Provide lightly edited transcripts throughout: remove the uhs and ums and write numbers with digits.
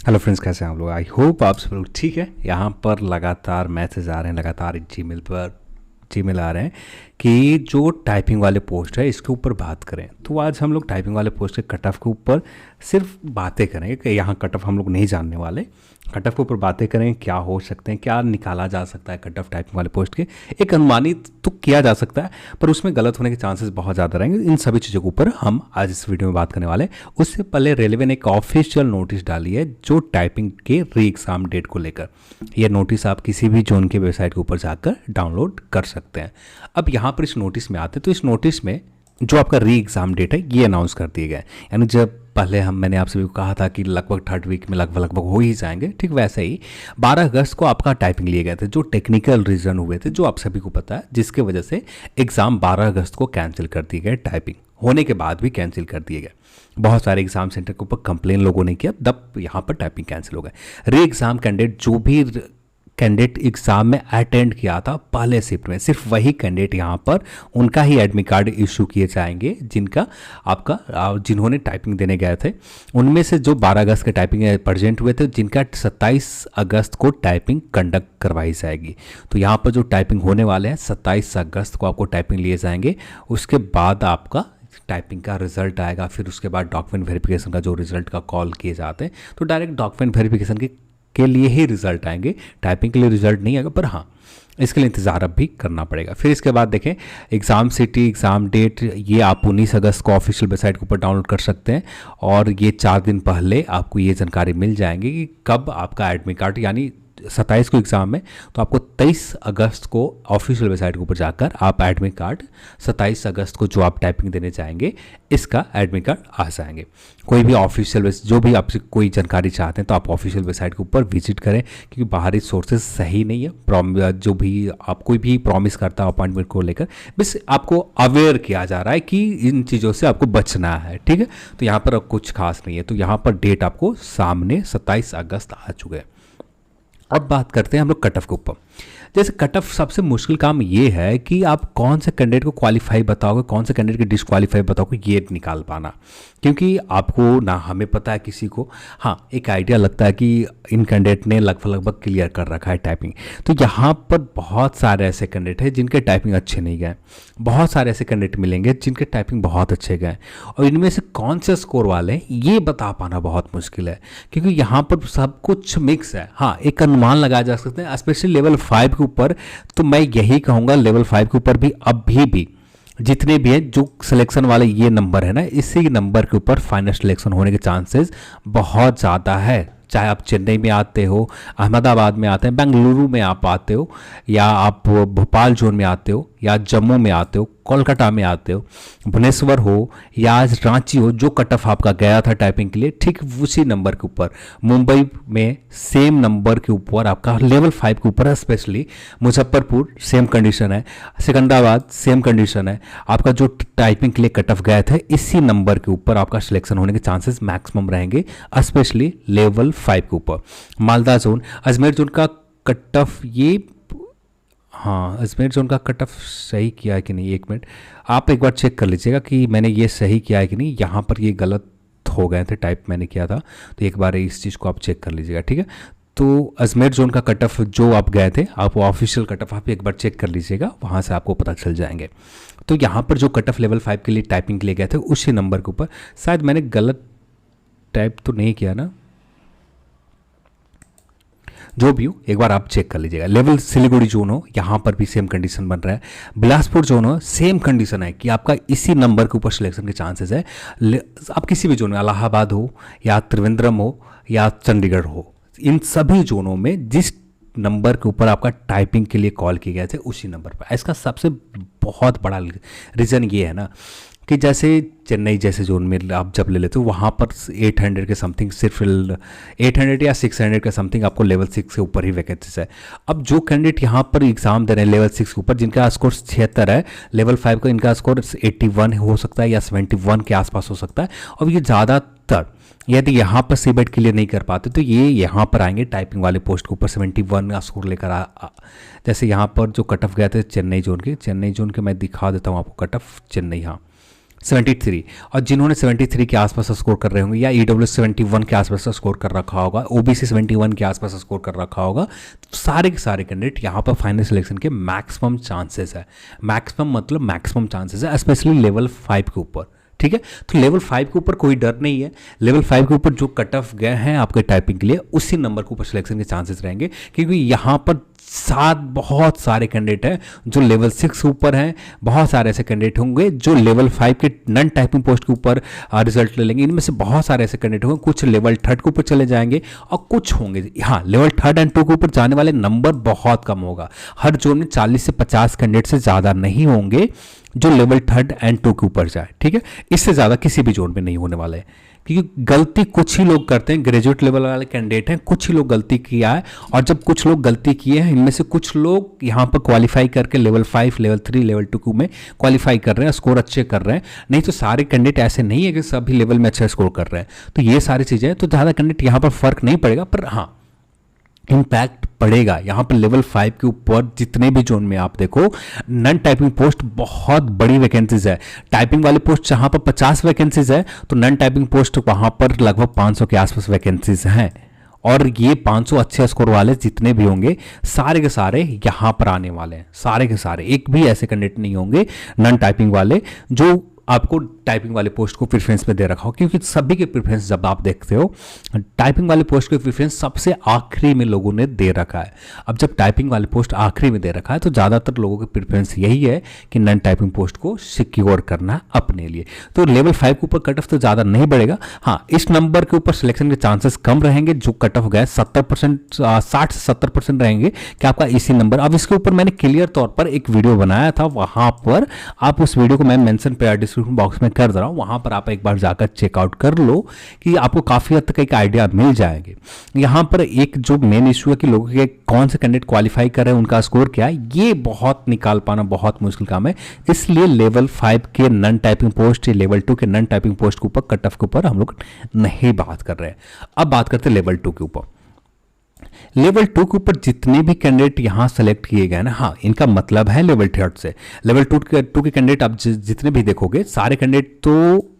Hello friends, कैसे हैं आप लोग। आई होप आप सब लोग ठीक है। यहाँ पर लगातार मैसेज आ रहे हैं, लगातार जीमेल आ रहे हैं कि जो टाइपिंग वाले पोस्ट है इसके ऊपर बात करें। तो आज हम लोग टाइपिंग वाले पोस्ट के कट ऑफ के ऊपर सिर्फ बातें करेंगे कि यहाँ कट ऑफ हम लोग नहीं जानने वाले। कट ऑफ के ऊपर बातें करें, क्या हो सकते हैं, क्या निकाला जा सकता है कट ऑफ टाइपिंग वाले पोस्ट के। एक अनुमानित तो किया जा सकता है, पर उसमें गलत होने के चांसेस बहुत ज़्यादा रहेंगे। इन सभी चीज़ों के ऊपर हम आज इस वीडियो में बात करने वाले हैं। उससे पहले रेलवे ने एक ऑफिशियल नोटिस डाली है जो टाइपिंग के री एग्ज़ाम डेट को लेकर। यह नोटिस आप किसी भी जोन के वेबसाइट के ऊपर जाकर डाउनलोड कर सकते हैं। अब यहाँ पर इस नोटिस में आते हैं तो इस नोटिस में जो आपका री एग्ज़ाम डेट है ये अनाउंस कर दिए गए। यानी जब पहले मैंने आप सभी को कहा था कि लगभग थर्ड वीक में लगभग हो ही जाएंगे, ठीक वैसे ही 12 अगस्त को आपका टाइपिंग लिए गए थे। जो टेक्निकल रीज़न हुए थे जो आप सभी को पता है, जिसके वजह से एग्ज़ाम 12 अगस्त को कैंसिल कर दिए गए। टाइपिंग होने के बाद भी कैंसिल कर दिए गए। बहुत सारे एग्जाम सेंटर के ऊपर कंप्लेन लोगों ने किया, तब यहाँ पर टाइपिंग कैंसिल हो गए। री एग्ज़ाम कैंडिडेट जो भी कैंडिडेट एग्ज़ाम में अटेंड किया था पहले शिफ्ट में, सिर्फ वही कैंडिडेट यहाँ पर उनका ही एडमिट कार्ड इशू किए जाएंगे जिनका जिन्होंने टाइपिंग देने गए थे। उनमें से जो 12 अगस्त के टाइपिंग प्रेजेंट हुए थे, जिनका 27 अगस्त को टाइपिंग कंडक्ट करवाई जाएगी। तो यहाँ पर जो टाइपिंग होने वाले हैं 27 अगस्त को आपको टाइपिंग लिए जाएंगे। उसके बाद आपका टाइपिंग का रिजल्ट आएगा। फिर उसके बाद डॉक्यूमेंट वेरिफिकेशन का जो रिजल्ट का कॉल किए जाते हैं, तो डायरेक्ट डॉक्यूमेंट वेरिफिकेशन के लिए ही रिजल्ट आएंगे, टाइपिंग के लिए रिजल्ट नहीं आएगा। पर हाँ, इसके लिए इंतज़ार अब भी करना पड़ेगा। फिर इसके बाद देखें एग्ज़ाम सिटी, एग्ज़ाम डेट, ये आप 19 अगस्त को ऑफिशियल वेबसाइट के ऊपर डाउनलोड कर सकते हैं। और ये 4 दिन पहले आपको ये जानकारी मिल जाएंगी कि कब आपका एडमिट कार्ड, यानी 27 को एग्ज़ाम है तो आपको 23 अगस्त को ऑफिशियल वेबसाइट के ऊपर जाकर आप एडमिट कार्ड 27 अगस्त को जो आप टाइपिंग देने जाएंगे इसका एडमिट कार्ड आ जाएंगे। कोई भी ऑफिशियल जो भी आपसे कोई जानकारी चाहते हैं तो आप ऑफिशियल वेबसाइट के ऊपर विजिट करें, क्योंकि बाहरी सोर्सेज सही नहीं है। जो भी आप कोई भी प्रॉमिस करता है अपॉइंटमेंट को लेकर, बस आपको अवेयर किया जा रहा है कि इन चीज़ों से आपको बचना है, ठीक है। तो यहाँ पर अब कुछ खास नहीं है। तो यहाँ पर डेट आपको सामने 27 अगस्त आ चुके हैं। अब बात करते हैं हम लोग कट ऑफ के ऊपर। जैसे कट ऑफ सबसे मुश्किल काम ये है कि आप कौन से कैंडिडेट को क्वालिफाई बताओगे, कौन से कैंडिडेट को डिसक्वालीफाई बताओगे, ये निकाल पाना। क्योंकि आपको ना हमें पता है किसी को, हाँ एक आइडिया लगता है कि इन कैंडिडेट ने लगभग क्लियर कर रखा है टाइपिंग। तो यहाँ पर बहुत सारे ऐसे कैंडिडेट हैं जिनके टाइपिंग अच्छे नहीं गए, बहुत सारे ऐसे कैंडिडेट मिलेंगे जिनके टाइपिंग बहुत अच्छे गए, और इनमें से कौन से स्कोर वाले हैं ये बता पाना बहुत मुश्किल है, क्योंकि यहाँ पर सब कुछ मिक्स है। हाँ, एक अनुमान लगाया जा सकते हैं, स्पेशली लेवल 5 के ऊपर। तो मैं यही कहूँगा लेवल 5 के ऊपर भी अभी भी जितने भी हैं जो सिलेक्शन वाले ये नंबर है ना, इसी नंबर के ऊपर फाइनल सिलेक्शन होने के चांसेस बहुत ज़्यादा है। चाहे आप चेन्नई में आते हो, अहमदाबाद में आते हैं, बेंगलुरु में आप आते हो, या आप भोपाल जोन में आते हो, या जम्मू में आते हो, कोलकाता में आते हो, भुवनेश्वर हो, या आज रांची हो, जो कट ऑफ आपका गया था टाइपिंग के लिए ठीक उसी नंबर के ऊपर मुंबई में सेम नंबर के ऊपर आपका लेवल 5 के ऊपर है। स्पेशली मुजफ्फरपुर सेम कंडीशन है, सिकंदराबाद सेम कंडीशन है। आपका जो टाइपिंग के लिए कट ऑफ गए थे इसी नंबर के ऊपर आपका सिलेक्शन होने के चांसेस मैक्सिमम रहेंगे, स्पेशली लेवल 5 के ऊपर। मालदा जोन, अजमेर जोन का कट ऑफ ये, हाँ अजमेर जोन का कट ऑफ सही किया है कि नहीं, एक मिनट आप एक बार चेक कर लीजिएगा कि मैंने ये सही किया है कि नहीं। यहाँ पर ये गलत हो गए थे, टाइप मैंने किया था, तो एक बार इस चीज़ को आप चेक कर लीजिएगा, ठीक है। तो अजमेर जोन का कट ऑफ जो आप गए थे, आप ऑफिशियल कट ऑफ आप एक बार चेक कर लीजिएगा, वहाँ से आपको पता चल जाएंगे। तो यहाँ पर जो कट ऑफ लेवल 5 के लिए टाइपिंग के लिए गए थे उसी नंबर के ऊपर, शायद मैंने गलत टाइप तो नहीं किया ना, जो भी हो एक बार आप चेक कर लीजिएगा। लेवल सिलीगुड़ी जोन हो, यहाँ पर भी सेम कंडीशन बन रहा है। बिलासपुर जोन हो, सेम कंडीशन है कि आपका इसी नंबर के ऊपर सिलेक्शन के चांसेस है। आप किसी भी जोन में, इलाहाबाद हो या त्रिवेंद्रम हो या चंडीगढ़ हो, इन सभी जोनों में जिस नंबर के ऊपर आपका टाइपिंग के लिए कॉल किए गए थे उसी नंबर पर। इसका सबसे बहुत बड़ा रीज़न ये है ना कि जैसे चेन्नई जैसे जोन में आप जब ले लेते हो वहाँ पर 800 के समथिंग, सिर्फ 800 या 600 के समथिंग आपको लेवल 6 के ऊपर ही वैकेंसीज है। अब जो कैंडिडेट यहाँ पर एग्जाम दे रहे हैं लेवल 6 के ऊपर, जिनका स्कोर 76 है, लेवल 5 का इनका स्कोर 81 हो सकता है या 71 के आसपास हो सकता है। और ये ज़्यादातर यदि यहाँ पर सीबेट क्लियर नहीं कर पाते तो ये यहाँ पर आएंगे टाइपिंग वाले पोस्ट के ऊपर 71 का स्कोर लेकर जैसे यहाँ पर जो कट ऑफ गए थे चेन्नई जोन के मैं दिखा देता हूँ आपको कट ऑफ चेन्नई, हाँ 73, और जिन्होंने 73 के आसपास स्कोर कर रहे होंगे या ईडब्ल्यू 71 के आसपास स्कोर कर रखा होगा, ओबीसी 71 के आसपास स्कोर कर रखा होगा, तो सारे के सारे कैंडिडेट यहाँ पर फाइनल सिलेक्शन के मैक्सिमम चांसेस है। मैक्सिमम मतलब मैक्सिमम चांसेस है, स्पेशली लेवल 5 के ऊपर। ठीक है, तो लेवल 5 के ऊपर कोई डर नहीं है। लेवल 5 के ऊपर जो कट ऑफ गए हैं आपके टाइपिंग के लिए, उसी नंबर के ऊपर सिलेक्शन के चांसेस रहेंगे, क्योंकि यहाँ पर बहुत सारे कैंडिडेट हैं जो लेवल 6 के ऊपर हैं, बहुत सारे ऐसे कैंडिडेट होंगे जो लेवल 5 के नॉन टाइपिंग पोस्ट के ऊपर रिजल्ट ले लेंगे। इनमें से बहुत सारे ऐसे कैंडिडेट होंगे, कुछ लेवल 3 के ऊपर चले जाएंगे और कुछ होंगे, हाँ, लेवल 3 एंड 2 के ऊपर जाने वाले नंबर बहुत कम होगा। हर जोन में 40 से 50 कैंडिडेट से ज़्यादा नहीं होंगे जो लेवल 3 एंड 2 के ऊपर जाए। ठीक है, इससे ज़्यादा किसी भी जोन में नहीं होने वाले हैं, क्योंकि गलती कुछ ही लोग करते हैं। ग्रेजुएट लेवल वाले कैंडिडेट हैं, कुछ ही लोग गलती किया है, और जब कुछ लोग गलती किए हैं, इनमें से कुछ लोग यहाँ पर क्वालिफाई करके लेवल 5, लेवल 3, लेवल 2 में क्वालिफाई कर रहे हैं, स्कोर अच्छे कर रहे हैं। नहीं तो सारे कैंडिडेट ऐसे नहीं है कि सभी लेवल में अच्छा स्कोर कर रहे हैं। तो ये सारी चीज़ें, तो ज़्यादा कैंडिडेट यहाँ पर फर्क नहीं पड़ेगा, पर हाँ इम्पैक्ट पड़ेगा। यहाँ पर लेवल 5 के ऊपर जितने भी जोन में आप देखो, नॉन टाइपिंग पोस्ट बहुत बड़ी वैकेंसीज है। टाइपिंग वाले पोस्ट जहाँ पर 50 वैकेंसीज है, तो नॉन टाइपिंग पोस्ट वहाँ पर लगभग 500 के आसपास वैकेंसीज हैं। और ये 500 अच्छे स्कोर वाले जितने भी होंगे, सारे के सारे यहाँ पर आने वाले हैं। सारे के सारे, एक भी ऐसे कैंडिडेट नहीं होंगे नॉन टाइपिंग वाले जो आपको टाइपिंग वाले पोस्ट को प्रेफरेंस में दे रखा हो, क्योंकि सभी के प्रेफरेंस जब आप देखते हो, टाइपिंग वाले पोस्ट के प्रेफरेंस सबसे आखिरी में लोगों ने दे रखा है। अब जब टाइपिंग वाले पोस्ट आखिरी में दे रखा है, तो ज़्यादातर लोगों के प्रेफरेंस यही है कि नॉन टाइपिंग पोस्ट को सिक्योर करना अपने लिए। तो लेवल 5 के ऊपर कट ऑफ तो ज़्यादा नहीं बढ़ेगा। हाँ, इस नंबर के ऊपर सिलेक्शन के चांसेस कम रहेंगे। जो कट ऑफ गए 70%, 60 से 70% रहेंगे कि आपका इसी नंबर। अब इसके ऊपर मैंने क्लियर तौर पर एक वीडियो बनाया था, वहाँ पर आप उस वीडियो को मैं मेंशन पे डिस्क्रिप्शन बॉक्स में कर दे रहा हूँ, वहाँ पर आप एक बार जाकर चेकआउट कर लो कि आपको काफ़ी हद तक एक आइडिया मिल जाएंगे। यहाँ पर एक जो मेन इशू है कि लोगों के कौन से कैंडिडेट क्वालिफाई कर रहे हैं, उनका स्कोर क्या है, ये बहुत निकाल पाना बहुत मुश्किल काम है। इसलिए लेवल 5 के नॉन टाइपिंग पोस्ट, लेवल 2 के नॉन टाइपिंग पोस्ट के ऊपर कट ऑफ के ऊपर हम लोग नहीं बात कर रहे हैं। अब बात करते हैं लेवल 2 के ऊपर। लेवल 2 के ऊपर जितने भी कैंडिडेट यहाँ सेलेक्ट किए गए ना, हाँ, इनका मतलब है लेवल 3 से। लेवल 2 के कैंडिडेट आप जितने भी देखोगे, सारे कैंडिडेट तो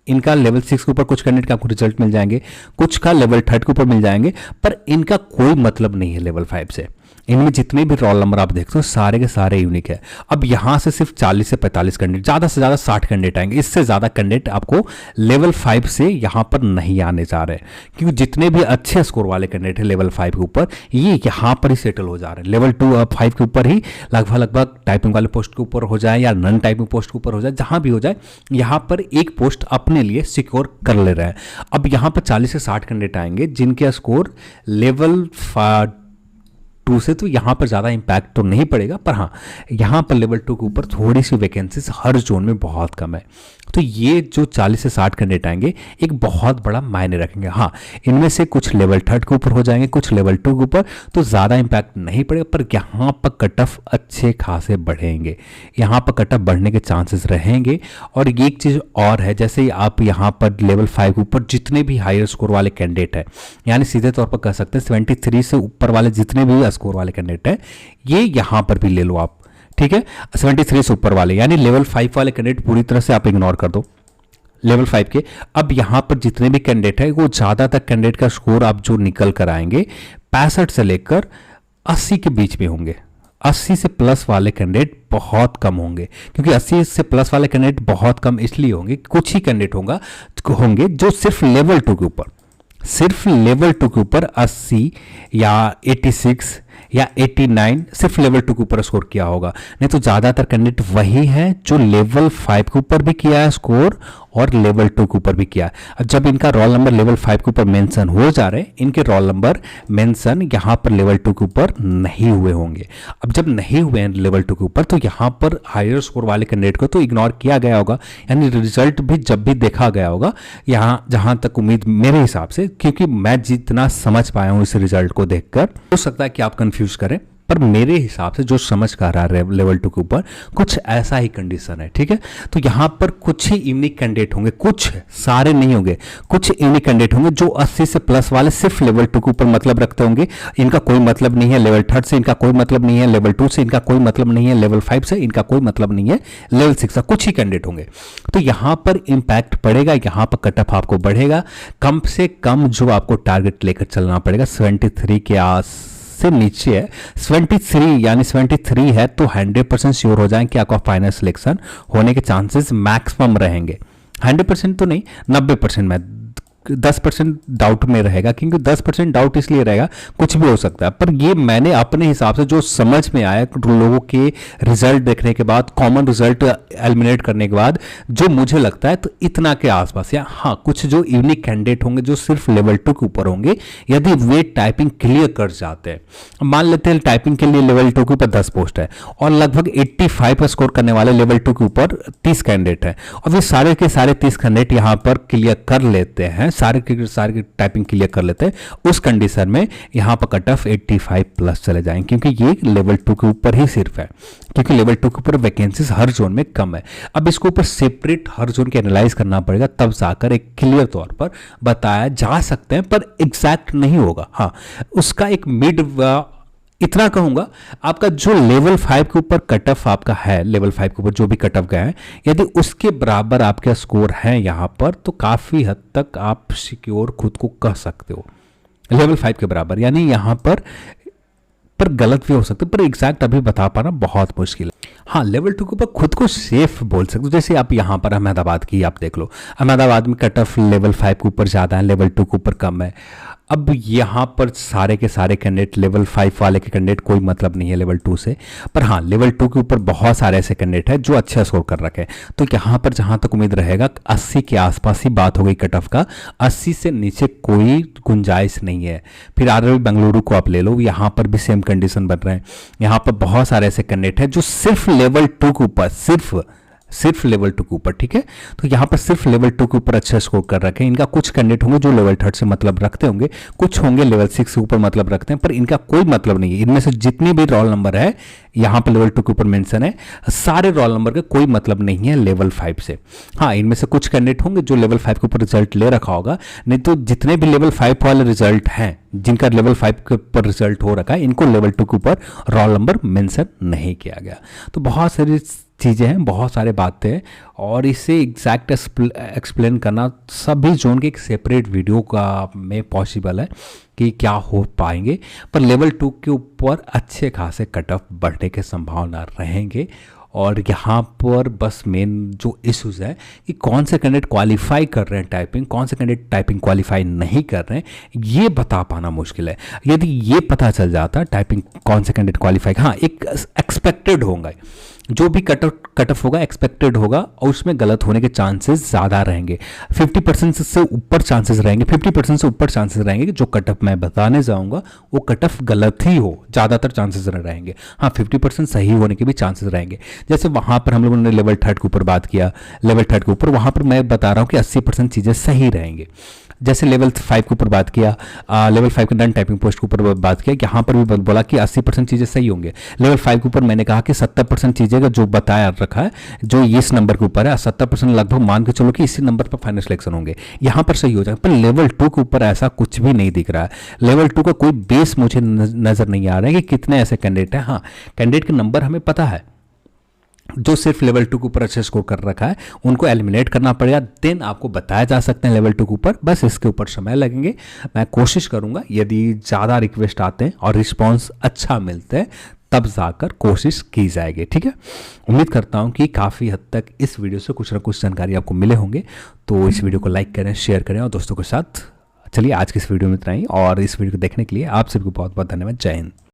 इनका लेवल 6 के ऊपर कुछ कैंडिडेट का आपको रिजल्ट मिल जाएंगे, कुछ का लेवल 3 के ऊपर मिल जाएंगे, पर इनका कोई मतलब नहीं है लेवल 5 से। इनमें जितने भी रोल नंबर आप देखते हो, सारे के सारे यूनिक है। अब यहाँ से सिर्फ 40 से 45 कैंडिडेट, ज़्यादा से ज़्यादा 60 कैंडिडेट आएंगे। इससे ज़्यादा कैंडिडेट आपको लेवल 5 से यहाँ पर नहीं आने जा रहे, क्योंकि जितने भी अच्छे स्कोर वाले कैंडिडेट हैं लेवल 5 के ऊपर, ये यहाँ पर ही सेटल हो जा रहे हैं। लेवल 2 5 के ऊपर ही लगभग टाइपिंग वाले पोस्ट के ऊपर हो जाए या नॉन टाइपिंग पोस्ट के ऊपर हो जाए, जहाँ भी हो जाए, यहाँ पर एक पोस्ट अपने लिए सिक्योर कर ले रहे हैं। अब यहाँ पर 40 से 60 कैंडिडेट आएंगे जिनके स्कोर लेवल 2 से, तो यहाँ पर ज़्यादा इम्पैक्ट तो नहीं पड़ेगा, पर हाँ, यहाँ पर लेवल 2 के ऊपर थोड़ी सी वैकेंसीज हर जोन में बहुत कम है। तो ये जो 40 से 60 कैंडिडेट आएंगे, एक बहुत बड़ा मायने रखेंगे। हाँ, इनमें से कुछ लेवल 3 के ऊपर हो जाएंगे, कुछ लेवल 2 के ऊपर, तो ज़्यादा इम्पैक्ट नहीं पड़ेगा, पर यहाँ पर कट ऑफ अच्छे खासे बढ़ेंगे। यहाँ पर कट ऑफ बढ़ने के चांसेस रहेंगे। और एक चीज़ और है, जैसे आप यहाँ पर लेवल 5 के ऊपर जितने भी हायर स्कोर वाले कैंडिडेट हैं, यानी सीधे तौर पर कह सकते हैं 73 से ऊपर वाले जितने भी स्कोर वाले कैंडिडेट हैं, ये यहाँ पर भी ले लो आप। ठीक है, 73 से ऊपर वाले, यानी लेवल 5 वाले कैंडिडेट पूरी तरह से आप इग्नोर कर दो लेवल 5 के। अब यहाँ पर जितने भी कैंडिडेट है, वो ज़्यादातर कैंडिडेट का स्कोर आप जो निकल कर आएंगे 65 से लेकर 80 के बीच में होंगे। 80 से प्लस वाले कैंडिडेट बहुत कम होंगे, क्योंकि 80 से प्लस वाले कैंडिडेट बहुत कम इसलिए होंगे, कुछ ही कैंडिडेट होंगे जो सिर्फ लेवल 2 के ऊपर, सिर्फ लेवल 2 के ऊपर 80 या 86 या 89 सिर्फ लेवल 2 के ऊपर स्कोर किया होगा। नहीं तो ज़्यादातर कैंडिडेट वही है जो लेवल 5 के ऊपर भी किया है स्कोर और लेवल 2 के ऊपर भी किया है। अब जब इनका रोल नंबर लेवल 5 के ऊपर मेंशन हो जा रहे हैं, इनके रोल नंबर मेंशन यहाँ पर लेवल 2 के ऊपर नहीं हुए होंगे। अब जब नहीं हुए हैं लेवल 2 के ऊपर, तो यहाँ पर हायर स्कोर वाले कैंडिडेट को तो इग्नोर किया गया होगा, यानी रिजल्ट भी जब भी देखा गया होगा, यहाँ जहाँ तक उम्मीद मेरे हिसाब से, क्योंकि मैं जितना समझ पाया हूँ इस रिजल्ट को देखकर, हो सकता है कि आप कंफ्यूज करें, पर मेरे हिसाब से जो समझ कर आ रहा है लेवल 2 के ऊपर कुछ ऐसा ही कंडीशन है, ठीक है। तो यहाँ पर कुछ ही यूनिक कैंडिडेट होंगे, कुछ, सारे नहीं होंगे, कुछ यूनिक कैंडिडेट होंगे जो 80 से प्लस वाले सिर्फ लेवल 2 के ऊपर मतलब रखते होंगे। इनका कोई मतलब नहीं है लेवल 3 से, इनका कोई मतलब नहीं है लेवल 2 से, इनका कोई मतलब नहीं है लेवल 5 से, इनका कोई मतलब नहीं है लेवल 6 से। कुछ ही कैंडिडेट होंगे। तो यहाँ पर इंपैक्ट पड़ेगा, यहाँ पर कट ऑफ आपको बढ़ेगा। कम से कम जो आपको टारगेट लेकर चलना पड़ेगा 73 के आस से नीचे है, 73 यानी 73 है तो 100% श्योर हो जाए कि आपका फाइनल सिलेक्शन होने के चांसेस मैक्सिमम रहेंगे। 100% तो नहीं, 90% में, 10% डाउट में रहेगा, क्योंकि 10% डाउट इसलिए रहेगा कुछ भी हो सकता है। पर ये मैंने अपने हिसाब से जो समझ में आया लोगों के रिजल्ट देखने के बाद, कॉमन रिजल्ट एलिमिनेट करने के बाद, जो मुझे लगता है तो इतना के आसपास, या हाँ कुछ जो यूनिक कैंडिडेट होंगे जो सिर्फ लेवल 2 के ऊपर होंगे, यदि वे टाइपिंग क्लियर कर जाते हैं, मान लेते हैं टाइपिंग के लिए लेवल 2 के ऊपर 10 पोस्ट है और लगभग 85 पर स्कोर करने वाले लेवल 2 के ऊपर 30 कैंडिडेट है, और वे सारे के सारे 30 कैंडिडेट यहाँ पर क्लियर कर लेते हैं, सारे की टाइपिंग क्लियर कर लेते हैं, उस कंडीशन में यहां पर कट ऑफ 85 प्लस चले जाएंगे, क्योंकि ये लेवल 2 के ऊपर ही सिर्फ है, क्योंकि लेवल 2 के ऊपर वैकेंसीज हर जोन में कम है। अब इसके ऊपर सेपरेट हर जोन के एनालाइज करना पड़ेगा, तब जाकर एक क्लियर तौर पर बताया जा सकते हैं, पर एग्जैक्ट नहीं होगा। हाँ, उसका एक मिड, इतना कहूंगा, आपका जो लेवल 5 के ऊपर कट ऑफ आपका है, लेवल 5 के ऊपर जो भी कट ऑफ गए हैं, यदि उसके बराबर आपके स्कोर है यहां पर, तो काफी हद तक आप सिक्योर खुद को कह सकते हो लेवल 5 के बराबर। यानी यहां पर गलत भी हो सकता है, पर एग्जैक्ट अभी बता पाना बहुत मुश्किल है। हाँ, लेवल 2 के ऊपर खुद को सेफ बोल सकते हो। जैसे आप यहाँ पर अहमदाबाद की आप देख लो, अहमदाबाद में कट ऑफ लेवल 5 के ऊपर ज़्यादा है, लेवल 2 के ऊपर कम है। अब यहाँ पर सारे के सारे कैंडिडेट लेवल 5 वाले के कैंडिडेट कोई मतलब नहीं है लेवल 2 से, पर हाँ लेवल 2 के ऊपर बहुत सारे ऐसे कैंडिडेट हैं जो अच्छा स्कोर कर रखे हैं। तो यहाँ पर जहाँ तक उम्मीद रहेगा 80 के आसपास ही बात हो गई कट ऑफ का, 80 से नीचे कोई गुंजाइश नहीं है। फिर आरआरबी बेंगलुरु को आप ले लो, यहाँ पर भी सेम कंडीशन बन रहे हैं। यहाँ पर बहुत सारे ऐसे कैंडिडेट हैं जो सिर्फ लेवल 2 के ऊपर, सिर्फ लेवल 2 के ऊपर, ठीक है। तो यहाँ पर सिर्फ लेवल 2 के ऊपर अच्छा स्कोर कर रखे हैं। इनका कुछ कैंडिडेट होंगे जो लेवल 3 से मतलब रखते होंगे, कुछ होंगे लेवल 6 के ऊपर मतलब रखते हैं, पर इनका कोई मतलब नहीं है। इनमें से जितनी भी रोल नंबर है यहाँ पर लेवल 2 के ऊपर मेंशन है, सारे रोल नंबर का कोई मतलब नहीं है लेवल 5 से। हाँ, इनमें से कुछ कैंडिडेट होंगे जो लेवल 5 के ऊपर रिजल्ट ले रखा होगा, नहीं तो जितने भी लेवल 5 वाले रिजल्ट हैं, जिनका लेवल 5 के ऊपर रिजल्ट हो रखा है, इनको लेवल 2 के ऊपर रोल नंबर मेंशन नहीं किया गया। तो बहुत सारी चीज़ें हैं, बहुत सारे बातें हैं, और इसे एग्जैक्ट एक्सप्लेन करना सभी जोन के एक सेपरेट वीडियो का में पॉसिबल है कि क्या हो पाएंगे। पर लेवल 2 के ऊपर अच्छे खासे कट ऑफ बढ़ने के संभावना रहेंगे। और यहाँ पर बस मेन जो इश्यूज़ है कि कौन से कैंडिडेट क्वालिफाई कर रहे हैं टाइपिंग, कौन से कैंडिडेट टाइपिंग क्वालिफाई नहीं कर रहे हैं, ये बता पाना मुश्किल है। यदि ये पता चल जाता टाइपिंग कौन से कैंडिडेट क्वालिफाई, हाँ एक एक्सपेक्टेड होंगे, जो भी कट ऑफ होगा एक्सपेक्टेड होगा, और उसमें गलत होने के चांसेस ज़्यादा रहेंगे। 50% से ऊपर चांसेस रहेंगे, 50% से ऊपर चांसेस रहेंगे कि जो कट ऑफ मैं बताने जाऊंगा वो कट ऑफ गलत ही हो, ज़्यादातर चांसेस रहेंगे। हाँ, 50% सही होने के भी चांसेस रहेंगे। जैसे वहाँ पर हम लोगों ने लेवल 3 के ऊपर बात किया, लेवल 3 के ऊपर वहाँ पर मैं बता रहा हूँ कि 80% चीज़ें सही रहेंगे। जैसे लेवल 5 के ऊपर बात किया, लेवल 5 के नॉन टाइपिंग पोस्ट के ऊपर बात किया, यहाँ पर भी बोला कि 80% चीज़ें सही होंगे। लेवल 5 के ऊपर मैंने कहा कि 70% चीज़ें का जो बताया रखा है, जो इस नंबर के ऊपर है, 70% लगभग मान के चलो कि इसी नंबर पर फाइनल सिलेक्शन होंगे, यहाँ पर सही हो जाएगा। पर लेवल 2 के ऊपर ऐसा कुछ भी नहीं दिख रहा है। लेवल 2 का कोई बेस मुझे नज़र नहीं आ रहा है कि कितने ऐसे कैंडिडेट हैं। हाँ, कैंडिडेट के नंबर हमें पता है, जो सिर्फ लेवल 2 के ऊपर अच्छे स्कोर कर रखा है उनको एलिमिनेट करना पड़ेगा, देन आपको बताया जा सकते हैं लेवल 2 के ऊपर। बस इसके ऊपर समय लगेंगे। मैं कोशिश करूंगा यदि ज़्यादा रिक्वेस्ट आते हैं और रिस्पांस अच्छा मिलता है तब जाकर कोशिश की जाएगी, ठीक है। उम्मीद करता हूं कि काफ़ी हद तक इस वीडियो से कुछ ना कुछ जानकारी आपको मिले होंगे। तो इस वीडियो को लाइक करें, शेयर करें और दोस्तों के साथ। चलिए आज की इस वीडियो में इतना ही, और इस वीडियो को देखने के लिए आप सभी को बहुत बहुत धन्यवाद। जय हिंद।